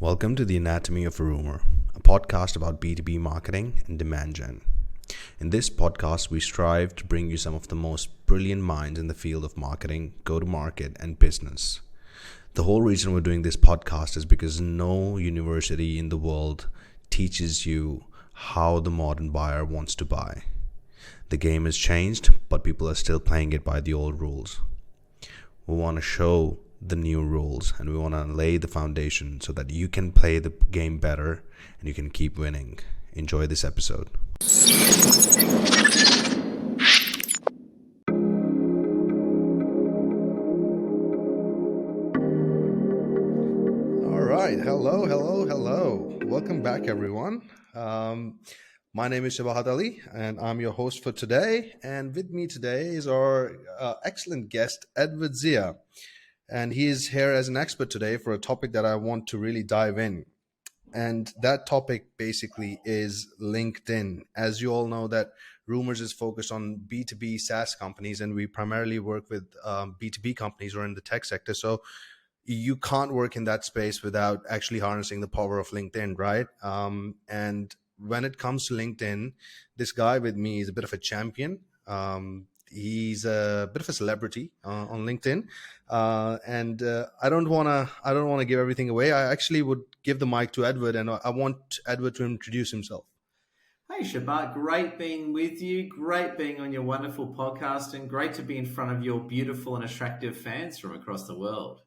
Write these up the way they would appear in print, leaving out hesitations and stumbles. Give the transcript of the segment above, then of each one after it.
Welcome to the Anatomy of a Rumor, a podcast about B2B marketing and demand gen. In this podcast, we strive to bring you some of the most brilliant minds in the field of marketing, go-to-market, and business. The whole reason we're doing this podcast is because no university in the world teaches you how the modern buyer wants to buy. The game has changed, but people are still playing it by the old rules. We want to show the new rules and we want to lay the foundation so that you can play the game better and you can keep winning. Enjoy this episode. All right. Hello. Welcome back, everyone. My name is Shabahat Ali, and I'm your host for today. And with me today is our excellent guest, Edward Zia. And he is here as an expert today for a topic that I want to really dive in. And that topic basically is LinkedIn. As you all know, that Rumors is focused on B2B SaaS companies, and we primarily work with B2B companies or in the tech sector. So you can't work in that space without actually harnessing the power of LinkedIn, right? And when it comes to LinkedIn, this guy with me is a bit of a champion. He's a bit of a celebrity on LinkedIn, and I don't want to give everything away. I actually would give the mic to Edward, and I want Edward to introduce himself. Hey Shabat, great being with you, great being on your wonderful podcast, and great to be in front of your beautiful and attractive fans from across the world.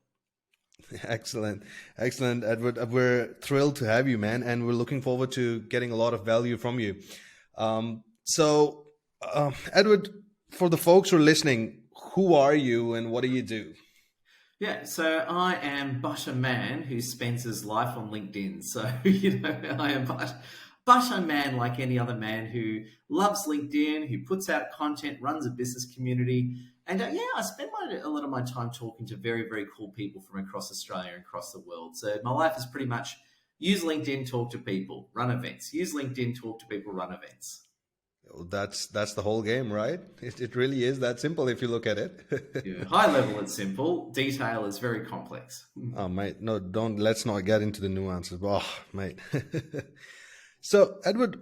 Excellent, Edward. We're thrilled to have you, man, and we're looking forward to getting a lot of value from you. Edward, for the folks who are listening, who are you and what do you do? Yeah, so I am but a man who spends his life on LinkedIn. So, I am but a man like any other man who loves LinkedIn, who puts out content, runs a business community. And I spend a lot of my time talking to very, very cool people from across Australia and across the world. So my life is pretty much use LinkedIn, talk to people, run events. Use LinkedIn, talk to people, run events. That's the whole game, right? It really is that simple if you look at it. Yeah, high level it's simple. Detail is very complex. Oh, mate, no, let's not get into the nuances. Oh, mate. So, Edward,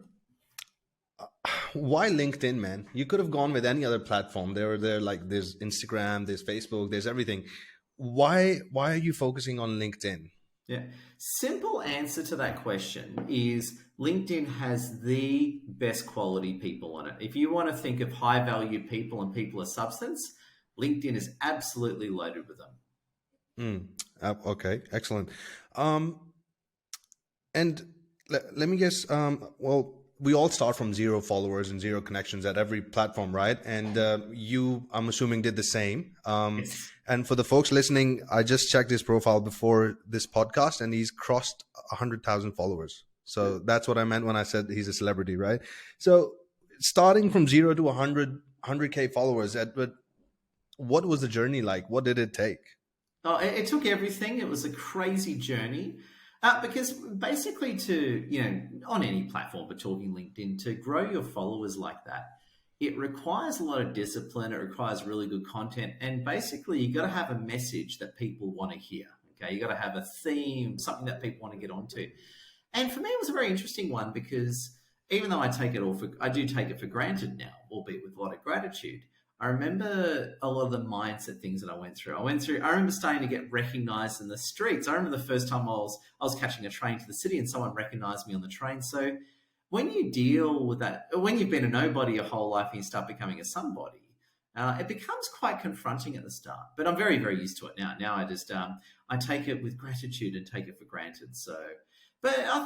why LinkedIn, man? You could have gone with any other platform. There's Instagram, there's Facebook, there's everything. Why are you focusing on LinkedIn? Yeah. Simple answer to that question is LinkedIn has the best quality people on it. If you want to think of high value people and people of substance, LinkedIn is absolutely loaded with them. Okay, excellent. And let me guess, we all start from 0 followers and 0 connections at every platform, right? And you, I'm assuming, did the same. Yes. And for the folks listening, I just checked his profile before this podcast, and he's crossed 100,000 followers. So that's what I meant when I said he's a celebrity, right? So starting from 0 to 100K followers, Edward, what was the journey like? What did it take? Oh, it took everything. It was a crazy journey. Because basically on any platform, but talking LinkedIn, to grow your followers like that, it requires a lot of discipline. It requires really good content. And basically, you got to have a message that people want to hear. Okay, you got to have a theme, something that people want to get onto. And for me, it was a very interesting one because even though I do take it for granted now, albeit with a lot of gratitude. I remember a lot of the mindset things that I went through. I remember starting to get recognized in the streets. I remember the first time I was catching a train to the city and someone recognized me on the train. So when you deal with that, when you've been a nobody your whole life and you start becoming a somebody, it becomes quite confronting at the start. But I'm very, very used to it now. Now I just I take it with gratitude and take it for granted. So, but I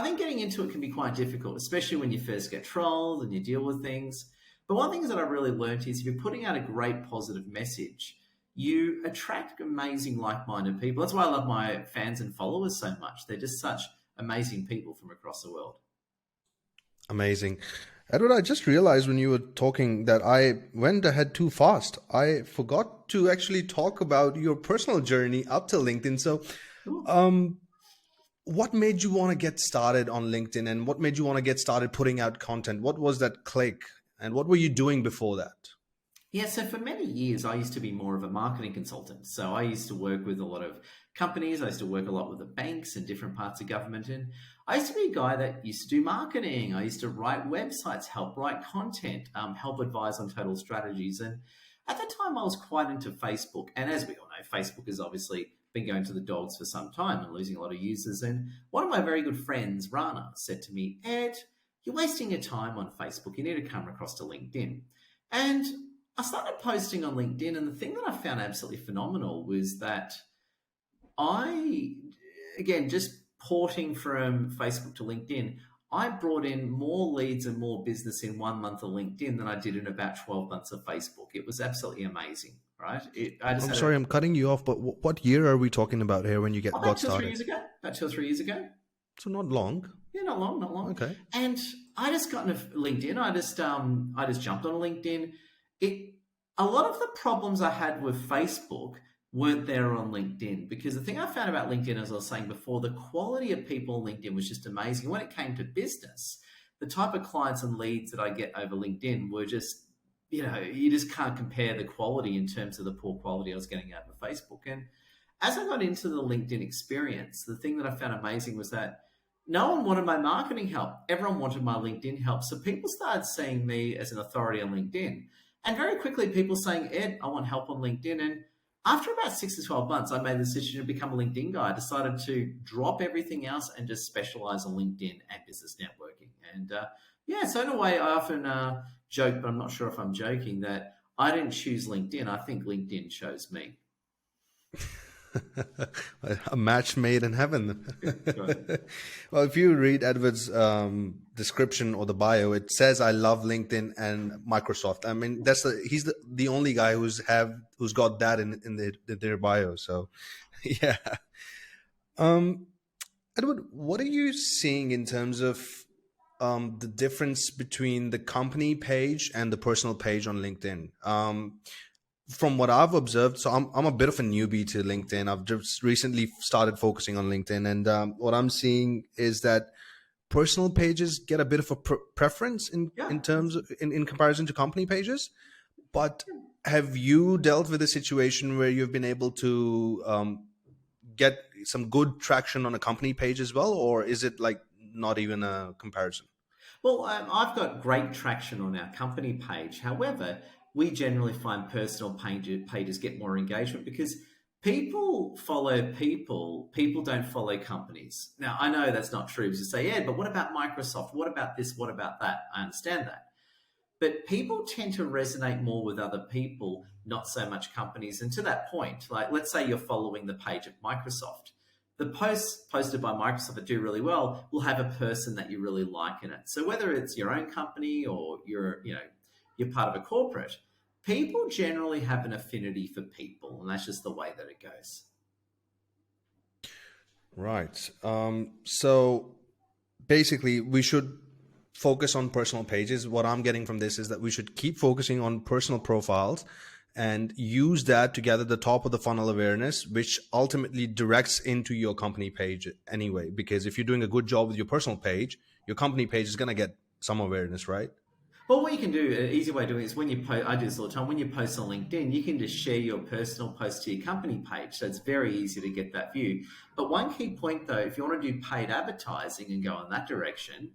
think getting into it can be quite difficult, especially when you first get trolled and you deal with things. But one thing that I really learned is if you're putting out a great positive message, you attract amazing like-minded people. That's why I love my fans and followers so much. They're just such amazing people from across the world. Amazing. Edward, I just realized when you were talking that I went ahead too fast. I forgot to actually talk about your personal journey up to LinkedIn. So what made you want to get started on LinkedIn and what made you want to get started putting out content? What was that click? And what were you doing before that? Yeah, so for many years, I used to be more of a marketing consultant. So I used to work with a lot of companies. I used to work a lot with the banks and different parts of government. And I used to be a guy that used to do marketing. I used to write websites, help write content, help advise on total strategies. And at the time, I was quite into Facebook. And as we all know, Facebook has obviously been going to the dogs for some time and losing a lot of users. And one of my very good friends, Rana, said to me, Ed, you're wasting your time on Facebook. You need to come across to LinkedIn. And I started posting on LinkedIn. And the thing that I found absolutely phenomenal was that I, again, just porting from Facebook to LinkedIn, I brought in more leads and more business in 1 month of LinkedIn than I did in about 12 months of Facebook. It was absolutely amazing, right? I just I'm had sorry, I'm cutting you off, but what year are we talking about here when you about got 2 or 3 years started? ago, about 2 or 3 years ago. So not long. Yeah, not long, not long. Okay. And I just got into LinkedIn. I just jumped on LinkedIn. It A lot of the problems I had with Facebook weren't there on LinkedIn, because the thing I found about LinkedIn, as I was saying before, the quality of people on LinkedIn was just amazing. When it came to business, the type of clients and leads that I get over LinkedIn were just, you just can't compare the quality in terms of the poor quality I was getting out of Facebook. And as I got into the LinkedIn experience, the thing that I found amazing was that no one wanted my marketing help. Everyone wanted my LinkedIn help. So people started seeing me as an authority on LinkedIn. And very quickly, people saying, Ed, I want help on LinkedIn. And after about 6 to 12 months, I made the decision to become a LinkedIn guy. I decided to drop everything else and just specialize on LinkedIn and business networking. And yeah, so in a way, I often joke, but I'm not sure if I'm joking, that I didn't choose LinkedIn. I think LinkedIn chose me. A match made in heaven. Right. Well, if you read Edward's description or the bio, it says, "I love LinkedIn and Microsoft." I mean, he's the only guy who's got that in their bio. So, yeah. Um, Edward, what are you seeing in terms of the difference between the company page and the personal page on LinkedIn? From what I've observed, so I'm a bit of a newbie to LinkedIn. I've just recently started focusing on LinkedIn, and what I'm seeing is that personal pages get a bit of a preference Yeah. in terms of in comparison to company pages. But have you dealt with a situation where you've been able to get some good traction on a company page as well, or is it like not even a comparison? Well, I've got great traction on our company page. However, we generally find personal pages get more engagement because people follow people. People don't follow companies. Now, I know that's not true, because you say, yeah, but what about Microsoft? What about this? What about that? I understand that. But people tend to resonate more with other people, not so much companies. And to that point, like let's say you're following the page of Microsoft. The posts posted by Microsoft that do really well will have a person that you really like in it. So whether it's your own company or you're part of a corporate, people generally have an affinity for people, and that's just the way that it goes. Right. So basically, we should focus on personal pages. What I'm getting from this is that we should keep focusing on personal profiles and use that to gather the top of the funnel awareness, which ultimately directs into your company page anyway. Because if you're doing a good job with your personal page, your company page is going to get some awareness, right? Well, what you can do, an easy way of doing it is when you post, I do this all the time, when you post on LinkedIn, you can just share your personal post to your company page. So it's very easy to get that view. But one key point though, if you want to do paid advertising and go in that direction,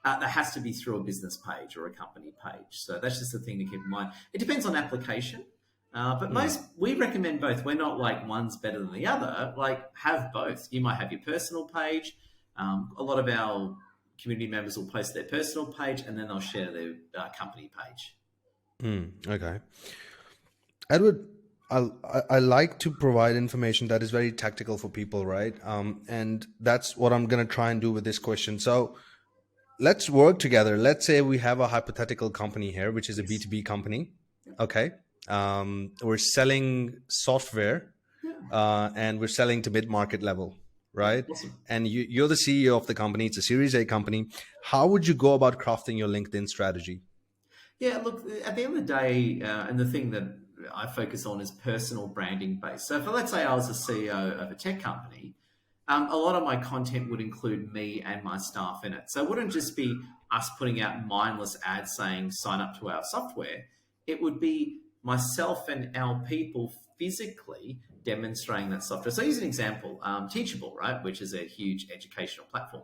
that has to be through a business page or a company page. So that's just the thing to keep in mind. It depends on application. But we recommend both. We're not like one's better than the other. Like have both. You might have your personal page. A lot of our community members will post their personal page and then they'll share their company page. Okay. Edward, I like to provide information that is very tactical for people, right? And that's what I'm going to try and do with this question. So let's work together. Let's say we have a hypothetical company here, which is a Yes. B2B company. Yeah. Okay. We're selling software and we're selling to mid-market level, right? Awesome. And you're the CEO of the company. It's a Series A company. How would you go about crafting your LinkedIn strategy? Yeah, look, at the end of the day, and the thing that I focus on is personal branding based. So, for let's say I was a CEO of a tech company, a lot of my content would include me and my staff in it. So, it wouldn't just be us putting out mindless ads saying sign up to our software. It would be myself and our people physically demonstrating that software. So use an example, Teachable, right, which is a huge educational platform.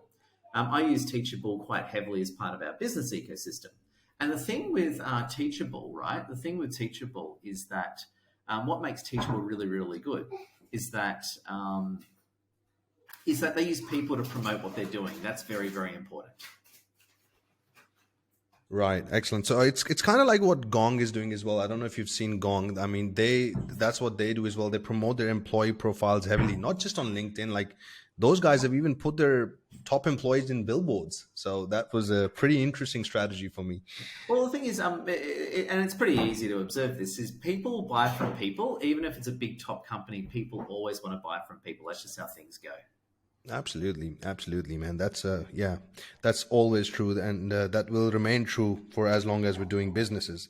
I use Teachable quite heavily as part of our business ecosystem. And the thing with Teachable, right, the thing with Teachable is that what makes Teachable really, really good is that they use people to promote what they're doing. That's very, very important. Right, excellent. So it's kind of like what Gong is doing as well. I don't know if you've seen Gong. I mean, that's what they do as well. They promote their employee profiles heavily, not just on LinkedIn. Like those guys have even put their top employees in billboards. So that was a pretty interesting strategy for me. Well, the thing is, and it's pretty easy to observe this, is people buy from people. Even if it's a big top company, people always want to buy from people. That's just how things go. Absolutely, absolutely, man. Yeah, that's always true, and that will remain true for as long as we're doing businesses.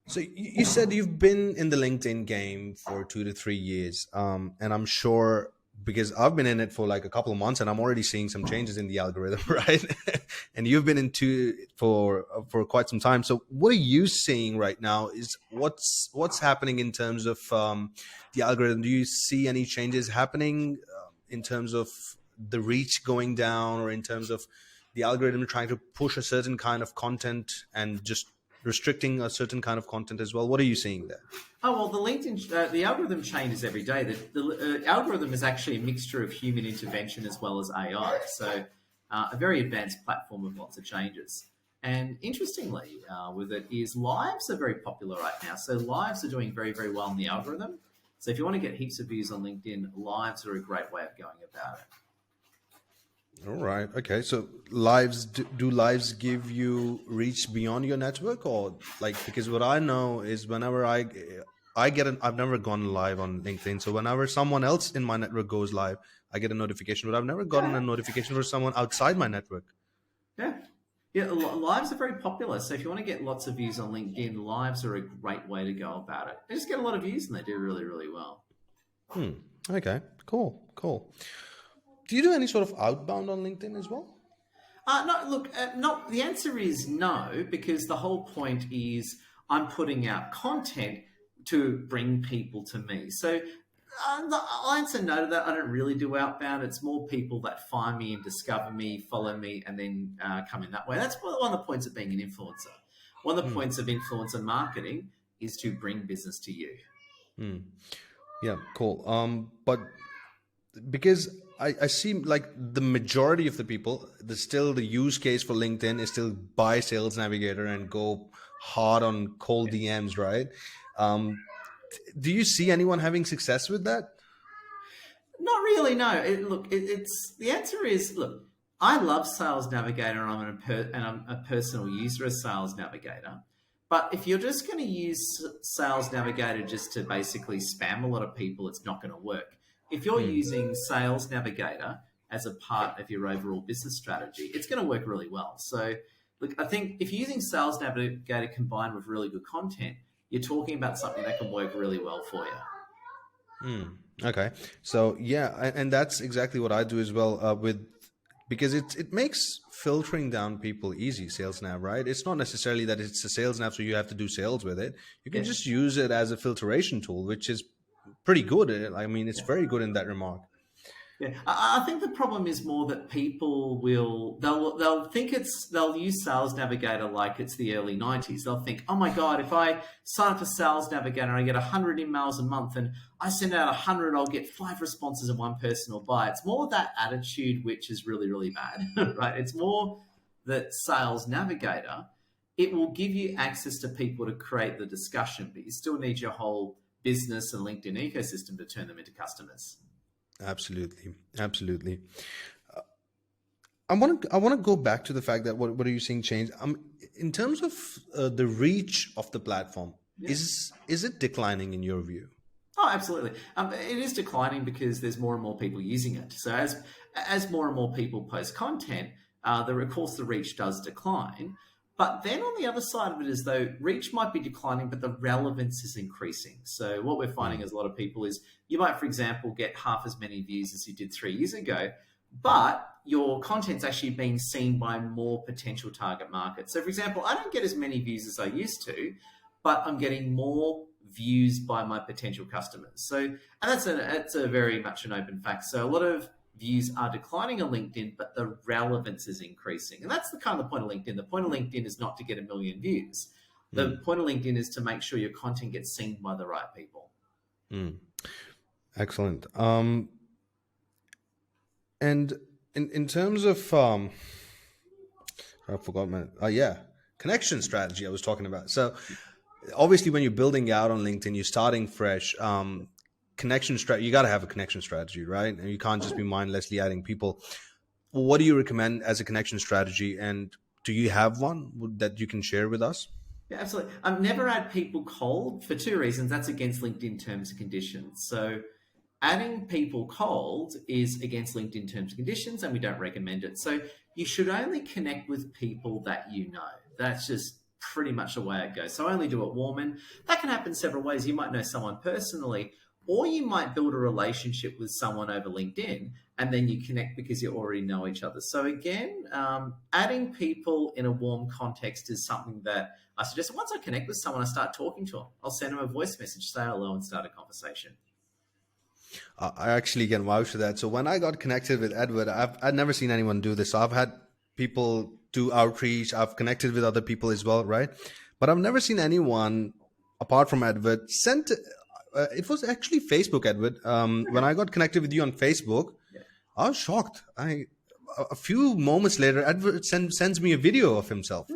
So you said you've been in the LinkedIn game for 2 to 3 years, and I'm sure because I've been in it for like a couple of months, and I'm already seeing some changes in the algorithm, right? And you've been into it for quite some time. So what are you seeing right now? Is what's happening in terms of the algorithm? Do you see any changes happening in terms of the reach going down, or in terms of the algorithm trying to push a certain kind of content and just restricting a certain kind of content as well? What are you seeing there? Oh, well, the LinkedIn, the algorithm changes every day. The algorithm is actually a mixture of human intervention as well as AI. So a very advanced platform with lots of changes. And interestingly, with it is lives are very popular right now. So lives are doing very, very well in the algorithm. So if you want to get heaps of views on LinkedIn, lives are a great way of going about it. All right. Okay. So lives, do lives give you reach beyond your network, or like, because what I know is whenever I've never gone live on LinkedIn. So whenever someone else in my network goes live, I get a notification, but I've never gotten a notification for someone outside my network. Yeah. Yeah, lives are very popular. So if you want to get lots of views on LinkedIn, lives are a great way to go about it. They just get a lot of views and they do really, really well. Okay. Cool. Cool. Do you do any sort of outbound on LinkedIn as well? No, look, not the answer is no, because the whole point is I'm putting out content to bring people to me. So I'll answer no to that. I don't really do outbound. It's more people that find me and discover me, follow me, and then come in that way. That's one of the points of being an influencer. One of the points of influencer marketing is to bring business to you. Yeah, cool. But because I see like the majority of the people, the use case for LinkedIn is still buy Sales Navigator and go hard on cold DMs, right? Do you see anyone having success with that? Not really, no. It's the answer is look. I love Sales Navigator, and I'm a personal user of Sales Navigator. But if you're just going to use Sales Navigator just to basically spam a lot of people, it's not going to work. If you're using Sales Navigator as a part of your overall business strategy, it's going to work really well. So, look, I think if you're using Sales Navigator combined with really good content, you're talking about something that can work really well for you. Okay, so yeah, and that's exactly what I do as well. Because it makes filtering down people easy. Sales Nav, right? It's not necessarily that it's a sales nav, so you have to do sales with it. You can just use it as a filtration tool, which is pretty good. I mean, it's very good in that remark. Yeah, I think the problem is more that people they'll use Sales Navigator like it's the early 90s. They'll think, oh my God, if I sign up for Sales Navigator, I get 100 emails a month, and I send out 100, I'll get 5 responses and one person will buy. It's more that attitude, which is really, really bad, right? It's more that Sales Navigator, it will give you access to people to create the discussion, but you still need your whole business and LinkedIn ecosystem to turn them into customers. Absolutely, absolutely. I want to go back to the fact that what are you seeing change? In terms of the reach of the platform, is it declining in your view? Oh, absolutely. It is declining because there's more and more people using it. So as more and more people post content, of course the reach does decline. But then on the other side of it is though reach might be declining, but the relevance is increasing. So what we're finding as a lot of people is you might, for example, get half as many views as you did 3 years ago, but your content's actually being seen by more potential target markets. So for example, I don't get as many views as I used to, but I'm getting more views by my potential customers. So, and that's a very much an open fact. So a lot of views are declining on LinkedIn, but the relevance is increasing. And that's the kind of the point of LinkedIn. The point of LinkedIn is not to get 1 million views. The point of LinkedIn is to make sure your content gets seen by the right people. Excellent. And in terms of, I forgot connection strategy I was talking about. So obviously when you're building out on LinkedIn, you're starting fresh. Connection strategy, you got to have a connection strategy, right? And you can't just be mindlessly adding people. What do you recommend as a connection strategy? And do you have one that you can share with us? Yeah, absolutely. I've never add people cold for 2 reasons. That's against LinkedIn terms and conditions. So adding people cold is against LinkedIn terms and conditions, and we don't recommend it. So you should only connect with people that you know. That's just pretty much the way it goes. So only do it warm. And that can happen several ways. You might know someone personally, or you might build a relationship with someone over LinkedIn, and then you connect because you already know each other. So again, adding people in a warm context is something that I suggest. Once I connect with someone, I start talking to them. I'll send them a voice message, say hello, and start a conversation. I actually can vouch for that. So when I got connected with Edward, I'd never seen anyone do this. So I've had people do outreach. I've connected with other people as well, right? But I've never seen anyone apart from Edward sent. It was actually Facebook, Edward. When I got connected with you on Facebook, I was shocked. A few moments later, Edward sends me a video of himself.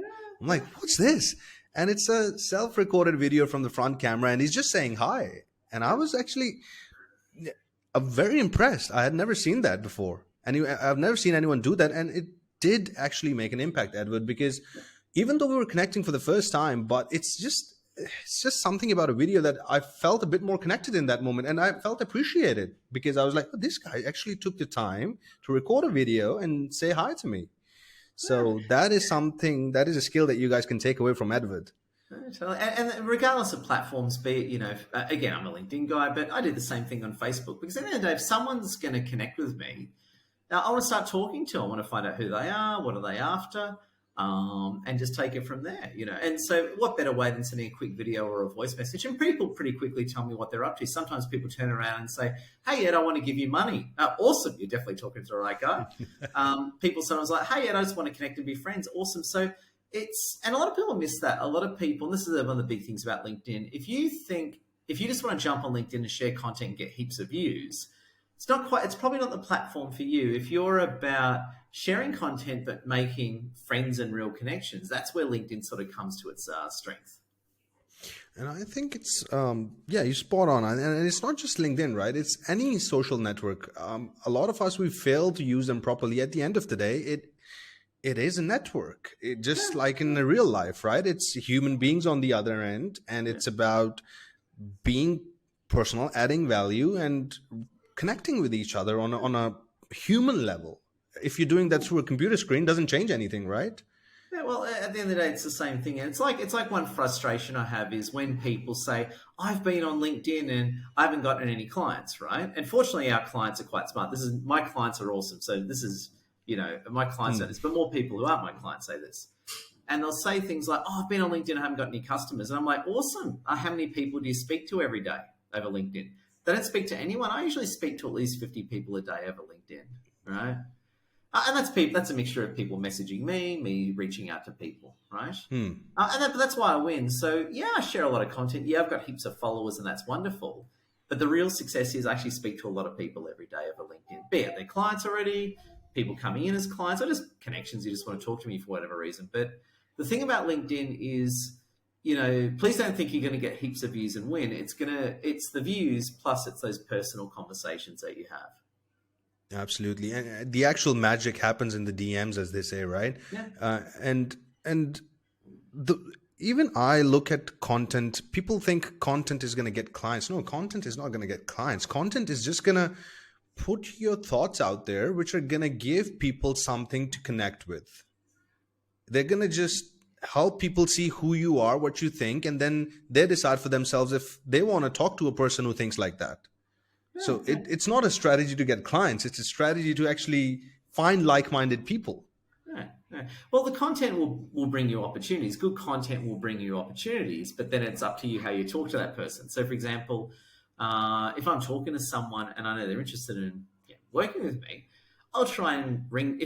I'm like, what's this? And it's a self-recorded video from the front camera, and he's just saying hi. And I was actually very impressed. I had never seen that before. And I've never seen anyone do that. And it did actually make an impact, Edward, because even though we were connecting for the first time, but it's just something about a video that I felt a bit more connected in that moment. And I felt appreciated because I was like, oh, this guy actually took the time to record a video and say hi to me. So that is a skill that you guys can take away from Edward. And regardless of platforms, be it, again, I'm a LinkedIn guy, but I do the same thing on Facebook, because at the end of the day, if someone's going to connect with me, now I want to start talking to them. I want to find out who they are, what are they after, and just take it from there, And so what better way than sending a quick video or a voice message? And people pretty quickly tell me what they're up to. Sometimes people turn around and say, hey, Ed, I want to give you money. Awesome. You're definitely talking to the right guy. People sometimes like, hey, Ed, I just want to connect and be friends. Awesome. So and a lot of people miss that. A lot of people, and this is one of the big things about LinkedIn, if you just want to jump on LinkedIn and share content and get heaps of views, it's probably not the platform for you. If you're about sharing content but making friends and real connections, that's where LinkedIn sort of comes to its strength. And I think it's, you're spot on. And it's not just LinkedIn, right? It's any social network. A lot of us, we fail to use them properly. At the end of the day, it is a network. Just like in the real life, right? It's human beings on the other end, and it's about being personal, adding value, and connecting with each other on a human level. If you're doing that through a computer screen, doesn't change anything, right? Yeah, well, at the end of the day, it's the same thing. And it's like one frustration I have is when people say, I've been on LinkedIn and I haven't gotten any clients, right? And fortunately, our clients are quite smart. My clients are awesome. So this is, my clients say this, but more people who aren't my clients say this. And they'll say things like, I've been on LinkedIn, I haven't got any customers. And I'm like, awesome. How many people do you speak to every day over LinkedIn? They don't speak to anyone. I usually speak to at least 50 people a day over LinkedIn, right? And that's a mixture of people messaging me reaching out to people, right? And that's why I win. So, yeah, I share a lot of content. Yeah, I've got heaps of followers, and that's wonderful. But the real success is I actually speak to a lot of people every day over LinkedIn, be it their clients already, people coming in as clients, or just connections who just want to talk to me for whatever reason. But the thing about LinkedIn is, please don't think you're going to get heaps of views and win. It's the views plus it's those personal conversations that you have. Absolutely. And the actual magic happens in the DMs, as they say, right? Yeah. Even I look at content, people think content is going to get clients. No, content is not going to get clients. Content is just going to put your thoughts out there, which are going to give people something to connect with. They're going to just help people see who you are, what you think, and then they decide for themselves if they want to talk to a person who thinks like that. So it's not a strategy to get clients. It's a strategy to actually find like-minded people. Yeah. Yeah. Well, the content will bring you opportunities. Good content will bring you opportunities, but then it's up to you how you talk to that person. So, for example, if I'm talking to someone and I know they're interested in working with me, I'll try and ring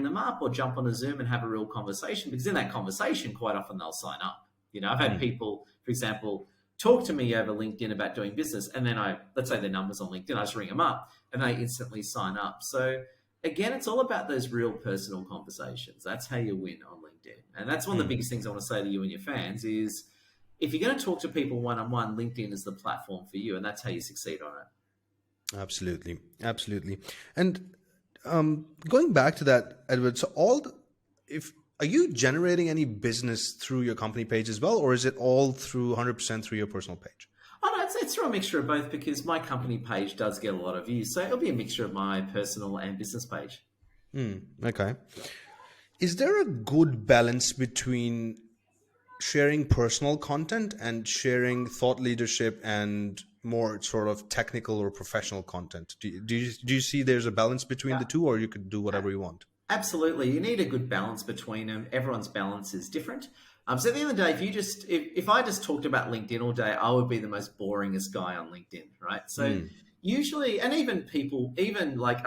them up or jump on a Zoom and have a real conversation, because in that conversation, quite often they'll sign up. I've had Mm. people, for example, talk to me over LinkedIn about doing business, and then let's say their numbers on LinkedIn, I just ring them up and they instantly sign up. So again, it's all about those real personal conversations. That's how you win on LinkedIn. And that's one of the Mm. biggest things I want to say to you and your fans is, if you're going to talk to people one-on-one, LinkedIn is the platform for you, and that's how you succeed on it. Absolutely, absolutely. And going back to that, Edward. So if are you generating any business through your company page as well, or is it all through 100% through your personal page? Oh, no, it's through a mixture of both, because my company page does get a lot of views. So it'll be a mixture of my personal and business page. Okay. Is there a good balance between sharing personal content and sharing thought leadership and more sort of technical or professional content? Do you see there's a balance between the Yeah. two, or you could do whatever you want? Absolutely, you need a good balance between them. Everyone's balance is different. So at the end of the day, if I just talked about LinkedIn all day, I would be the most boringest guy on LinkedIn, right? So Mm, usually, and even people, even like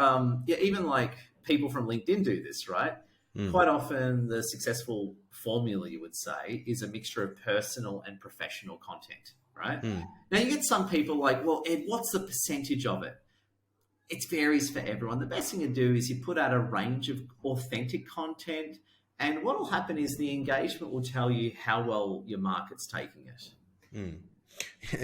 people from LinkedIn do this, right? mm, Quite often, the successful formula, you would say, is a mixture of personal and professional content, right? mm. Now you get some people like, well, Ed, what's the percentage of it? It varies for everyone. The best thing to do is you put out a range of authentic content, and what will happen is the engagement will tell you how well your market's taking it.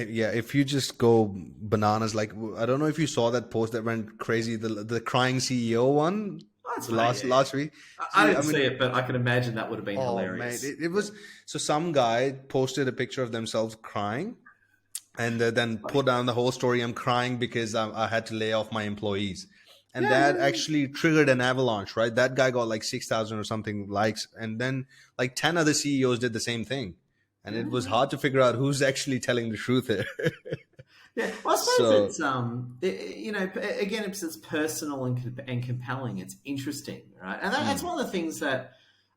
Yeah, if you just go bananas, like I don't know if you saw that post that went crazy, the crying CEO one, Oh, that's the funny. last Yeah, yeah. last week. I See, I didn't see mean, it, but I can imagine that would have been oh man, hilarious. it was so some guy posted a picture of themselves crying, and then Funny. put down the whole story. I'm crying because I had to lay off my employees, and Yeah, that yeah, actually triggered an avalanche, right? That guy got like 6,000 or something likes, and then like 10 other CEOs did the same thing, and it was yeah. hard to figure out who's actually telling the truth here. Yeah, well, I suppose So. it's again, it's personal and compelling. It's interesting, right? And that's Mm, one of the things that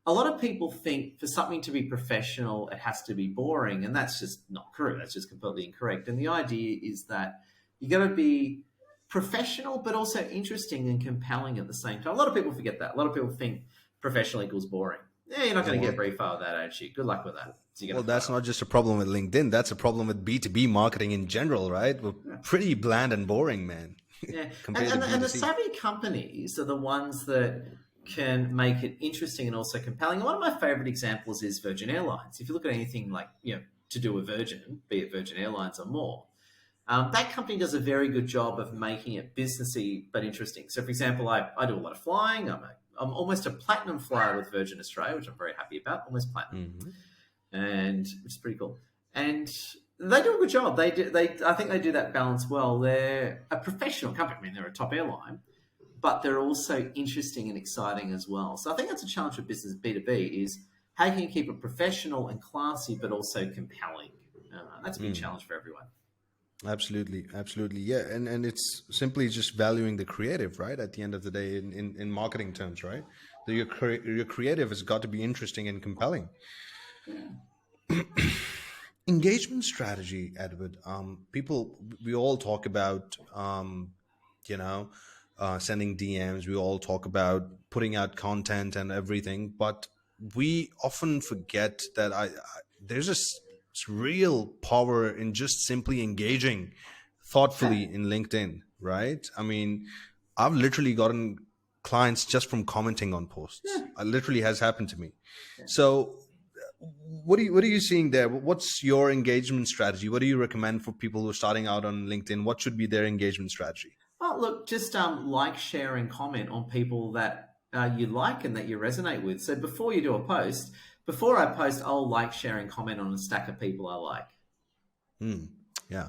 a lot of people think, for something to be professional, it has to be boring, and that's just not true. That's just completely incorrect. And the idea is that you got to be professional, but also interesting and compelling at the same time. A lot of people forget that. A lot of people think professional equals boring. Yeah, you're not yeah, going to get well, very far with that attitude. Good luck with that. So you're well, going to that's fail. not just a problem with LinkedIn. That's a problem with B2B marketing in general, right? We're pretty bland and boring, man, Yeah, and compared to and, and the B2C. savvy companies are the ones that can make it interesting and also compelling. One of my favorite examples is Virgin Airlines. If you look at anything like to do with Virgin, be it Virgin Airlines or more, that company does a very good job of making it businessy but interesting. So, for example, I do a lot of flying. I'm almost a platinum flyer with Virgin Australia, which I'm very happy about. Almost platinum, Hmm. and which is pretty cool. And they do a good job. I think they do that balance well. They're a professional company. I mean, they're a top airline, but they're also interesting and exciting as well. So I think that's a challenge for business B2B is, how can you keep it professional and classy, but also compelling? That's a big challenge for everyone. Absolutely, absolutely, yeah, and it's simply just valuing the creative, right? At the end of the day, in marketing terms, right? Your creative has got to be interesting and compelling. Engagement strategy, Edward. People, we all talk about, you know, sending DMs. We all talk about putting out content and everything, but we often forget that there's real power in just simply engaging thoughtfully in LinkedIn, right? I mean, I've literally gotten clients just from commenting on posts. Yeah. It literally has happened to me. Yeah. So what are you seeing there? What's your engagement strategy? What do you recommend for people who are starting out on LinkedIn? What should be their engagement strategy? Oh, look, just like, share, and comment on people that you like and that you resonate with. So before you do a post, before I post, I'll like, share, and comment on a stack of people I like. Yeah.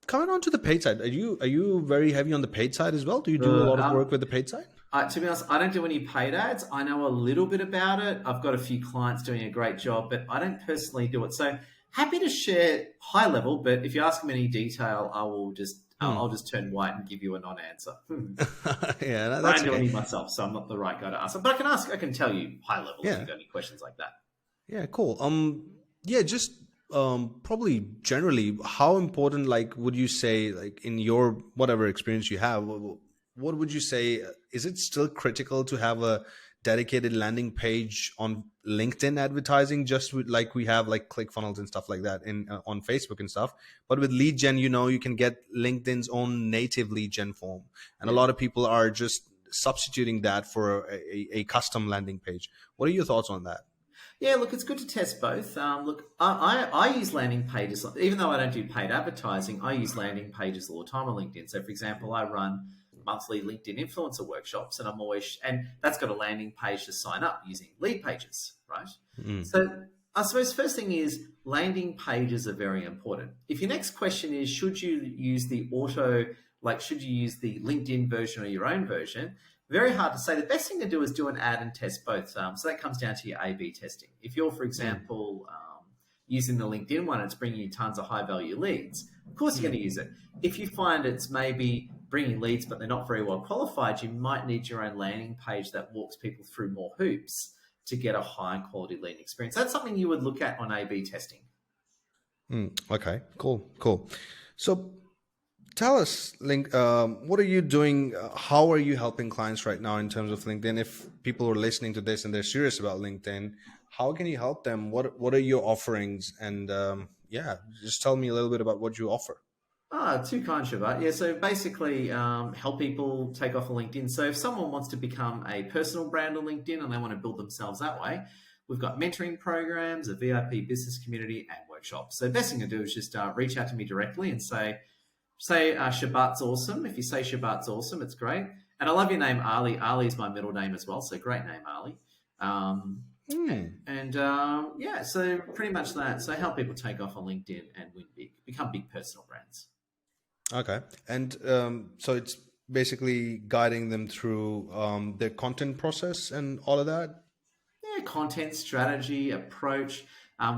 Coming on to the paid side, are you very heavy on the paid side as well? Do you do a Uh, lot of work um, with the paid side? to be honest, I don't do any paid ads. I know a little bit about it. I've got a few clients doing a great job, but I don't personally do it. So happy to share high level, but if you ask me any detail, I will just I'll Hmm. just turn white and give you a non-answer. Yeah, I that's don't do okay. any myself, so I'm not the right guy to ask. But I can ask. I can tell you high level if Yeah. you've got any questions like that. Yeah, cool. Yeah, just probably generally, how important, like, would you say, like, in your whatever experience you have, what would you say? Is it still critical to have a dedicated landing page on LinkedIn advertising, just with, like, we have like ClickFunnels and stuff like that in on Facebook and stuff? But with lead gen, you can get LinkedIn's own native lead gen form, and a Yeah. lot of people are just substituting that for a custom landing page. What are your thoughts on that? Yeah, look, it's good to test both. Look, I use landing pages, even though I don't do paid advertising, I use landing pages all the time on LinkedIn. So, for example, I run monthly LinkedIn influencer workshops, and and that's got a landing page to sign up using lead pages, right? Mm. So, I suppose first thing is landing pages are very important. If your next question is, should you use should you use the LinkedIn version or your own version? Very hard to say. The best thing to do is do an ad and test both. So that comes down to your A/B testing. If you're, for Mm. example, using the LinkedIn one, it's bringing you tons of high value leads. Of course, you're Mm. going to use it. If you find it's maybe bringing leads, but they're not very well qualified, you might need your own landing page that walks people through more hoops to get a high quality lead experience. That's something you would look at on A/B testing. Mm. Okay, cool, cool. So tell us, Link, what are you doing? How are you helping clients right now in terms of LinkedIn? If people are listening to this and they're serious about LinkedIn, how can you help them? What are your offerings? And yeah, just tell me a little bit about what you offer. Too kind, Shabat. Yeah, so basically, help people take off on LinkedIn. So if someone wants to become a personal brand on LinkedIn and they want to build themselves that way, we've got mentoring programs, a VIP business community, and workshops. So the best thing to do is just reach out to me directly and say Shabat's awesome. If you say Shabat's awesome, it's great. And I love your name, Ali. Ali is my middle name as well, so great name, Ali. Um, Hmm. yeah, so pretty much that. So help people take off on LinkedIn and win big, become big personal brands. Okay. And so it's basically guiding them through their content process and all of that. Yeah, content strategy approach.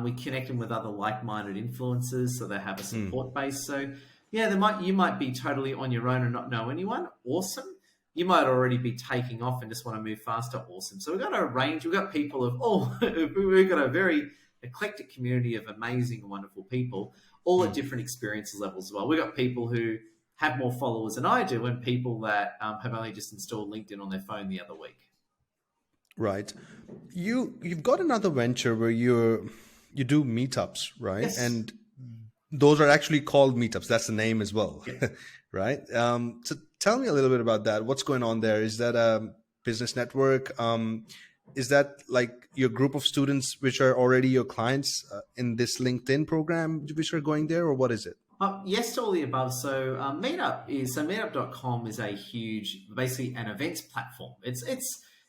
We connect them with other like-minded influencers, so they have a Hmm. support base. So yeah, you might be totally on your own and not know anyone. Awesome. You might already be taking off and just want to move faster. Awesome. So we've got a range. We've got people of all. We've got a very eclectic community of amazing and wonderful people, all at Hmm. different experiences levels as well. We've got people who have more followers than I do, and people that have only just installed LinkedIn on their phone the other week. Right. You've got another venture where you do meetups, right? Yes. And those are actually called meetups. That's the name as well, Yeah. right? So tell me a little bit about that. What's going on there? Is that a business network? Is that like your group of students which are already your clients in this LinkedIn program, which are going there, or what is it? Yes to all the above. So Meetup.com is a huge, basically an events platform.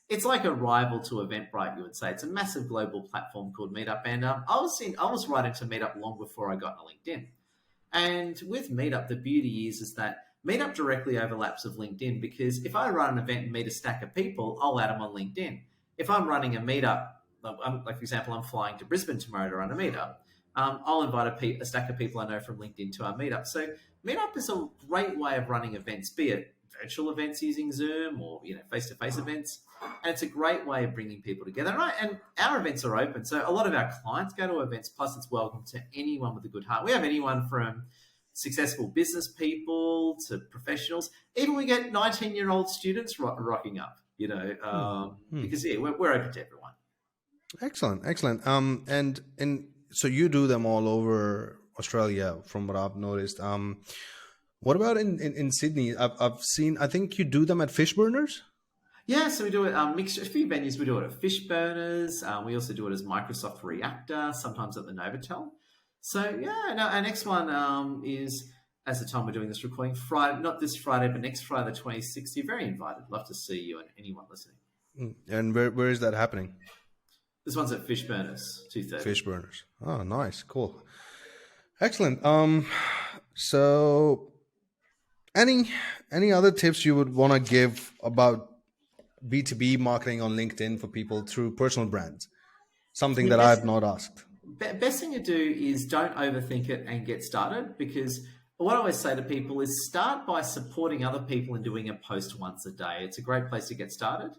It's like a rival to Eventbrite, you would say. It's a massive global platform called Meetup, and I was right into Meetup long before I got into LinkedIn. And with Meetup, the beauty is that Meetup directly overlaps with LinkedIn because if I run an event and meet a stack of people, I'll add them on LinkedIn. If I'm running a meetup, like for example, I'm flying to Brisbane tomorrow to run a meetup, I'll invite a stack of people I know from LinkedIn to our meetup. So Meetup is a great way of running events, be it virtual events using Zoom or face-to-face events, and it's a great way of bringing people together. Right, and our events are open, so a lot of our clients go to events. Plus, it's welcome to anyone with a good heart. We have anyone from successful business people to professionals. Even we get 19-year-old students rocking up. Hmm. Hmm. Because yeah, we're open to everyone. Excellent, excellent. And so you do them all over Australia, from what I've noticed. What about in Sydney? I've seen. I think you do them at Fish Burners. Yeah, so we do it mixed a few venues. We do it at Fish Burners. We also do it as Microsoft Reactor, sometimes at the Novotel. So yeah, no, our next one is as the time we're doing this recording, Friday, not this Friday, but next Friday, the 26th. You're very invited. Love to see you and anyone listening. Mm. And where is that happening? This one's at Fish Burners, 2:30. Fish Burners. Oh, nice, cool, excellent. So any any other tips you would want to give about B2B marketing on LinkedIn for people through personal brands? Something Yeah, that I have not asked. best thing to do is don't overthink it and get started because what I always say to people is start by supporting other people and doing a post once a day. It's a great place to get started.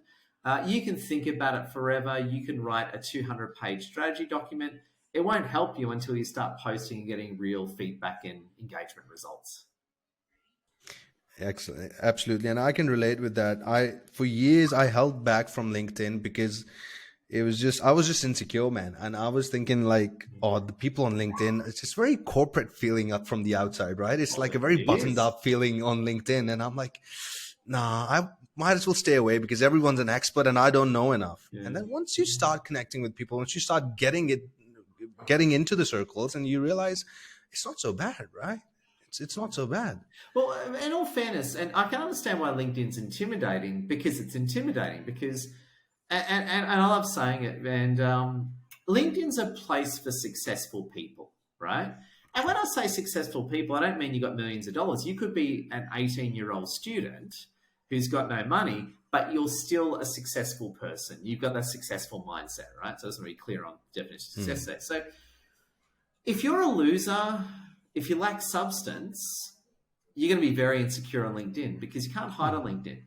You can think about it forever. You can write a 200-page strategy document. It won't help you until you start posting and getting real feedback and engagement results. Excellent. Absolutely. And I can relate with that. For years, I held back from LinkedIn because I was just insecure, man. And I was thinking like, oh, the people on LinkedIn, it's just very corporate feeling up from the outside, right? It's like a very buttoned up feeling on LinkedIn. And I'm like, nah, I might as well stay away because everyone's an expert and I don't know enough. Yeah. And then once you start connecting with people, once you start getting into the circles, and you realize it's not so bad, right? It's not so bad. Well, in all fairness, and I can understand why LinkedIn's intimidating, because it's intimidating because, and I love saying it, and LinkedIn's a place for successful people, right? And when I say successful people, I don't mean you got millions of dollars. You could be an 18-year-old student who's got no money, but you're still a successful person. You've got that successful mindset, right? So it's very clear on the definition of success there. So if you're a loser, if you lack substance, you're going to be very insecure on LinkedIn because you can't hide on LinkedIn.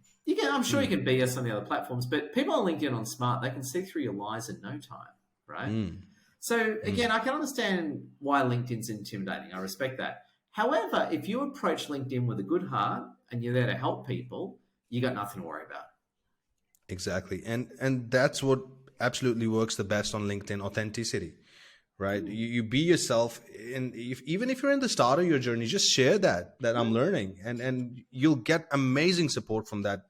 I'm sure you can BS on the other platforms, but people on LinkedIn on smart, they can see through your lies in no time, right? So again, I can understand why LinkedIn's intimidating. I respect that. However, if you approach LinkedIn with a good heart and you're there to help people, you got nothing to worry about. Exactly. And that's what absolutely works the best on LinkedIn: authenticity. Right? You be yourself, and even if you're in the start of your journey, just share that I'm learning, and you'll get amazing support from that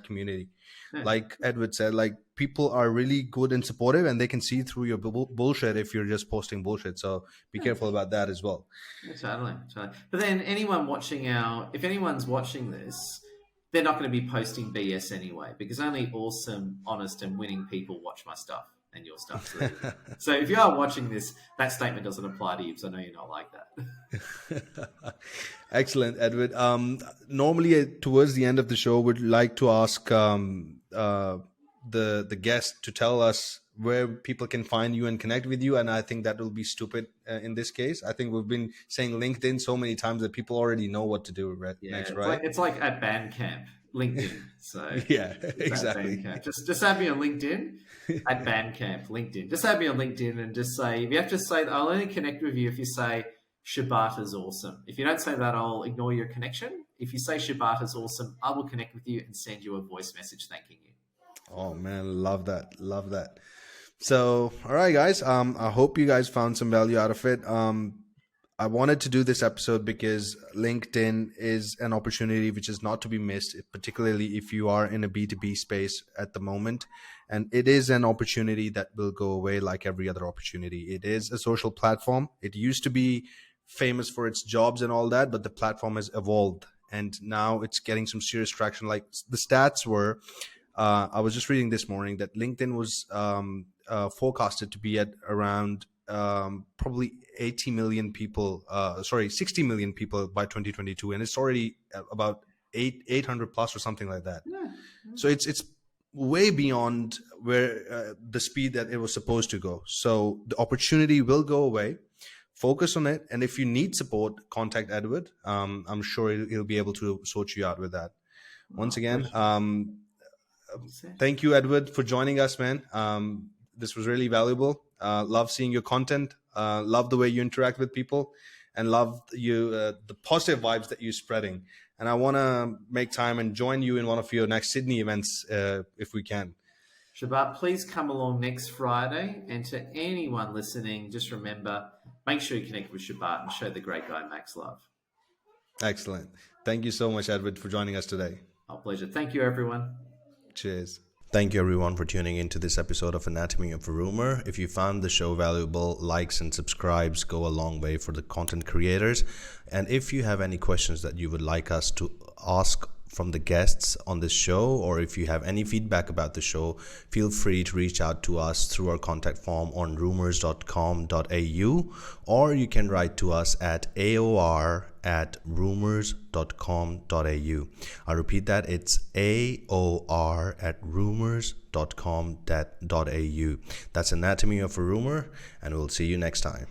community. Yeah. Like Edward said, like people are really good and supportive, and they can see through your bullshit if you're just posting bullshit. So be careful about that as well. Yeah, totally. But then if anyone's watching this, they're not going to be posting BS anyway, because only awesome, honest, and winning people watch my stuff. And your stuff. So if you are watching this, that statement doesn't apply to you, because I know you're not like that. Excellent, Edward. Normally, towards the end of the show, we'd like to ask the guest to tell us where people can find you and connect with you. And I think that will be stupid in this case. I think we've been saying LinkedIn so many times that people already know what to do next, right? It's like at Bandcamp, LinkedIn. So yeah, exactly. Just add me on LinkedIn at Bandcamp, LinkedIn. Just add me on LinkedIn and just say, if you have to say, I'll only connect with you if you say Shibata's awesome. If you don't say that, I'll ignore your connection. If you say Shibata's awesome, I will connect with you and send you a voice message thanking you. Oh man, love that. So, all right, guys. I hope you guys found some value out of it. I wanted to do this episode because LinkedIn is an opportunity which is not to be missed, particularly if you are in a B2B space at the moment. And it is an opportunity that will go away like every other opportunity. It is a social platform. It used to be famous for its jobs and all that, but the platform has evolved. And now it's getting some serious traction. Like the stats were, I was just reading this morning that LinkedIn was forecasted to be at around probably 60 million people by 2022, and it's already about 800 plus or something like that. Yeah. So it's way beyond where the speed that it was supposed to go. So the opportunity will go away. Focus on it, and if you need support, contact Edward. I'm sure he'll be able to sort you out with that. Once again, thank you, Edward, for joining us, man. This was really valuable. Love seeing your content. Love the way you interact with people, and love the positive vibes that you're spreading. And I want to make time and join you in one of your next Sydney events if we can. Shabat, please come along next Friday. And to anyone listening, just remember, make sure you connect with Shabat and show the great guy Max love. Excellent. Thank you so much, Edward, for joining us today. Our pleasure. Thank you, everyone. Cheers. Thank you, everyone, for tuning into this episode of Anatomy of a Rumor. If you found the show valuable, likes and subscribes go a long way for the content creators. And if you have any questions that you would like us to ask from the guests on this show, or if you have any feedback about the show, feel free to reach out to us through our contact form on rumors.com.au, or you can write to us at aor@rumors.com.au. I repeat that, it's aor@rumors.com.au. That's Anatomy of a Rumor, and we'll see you next time.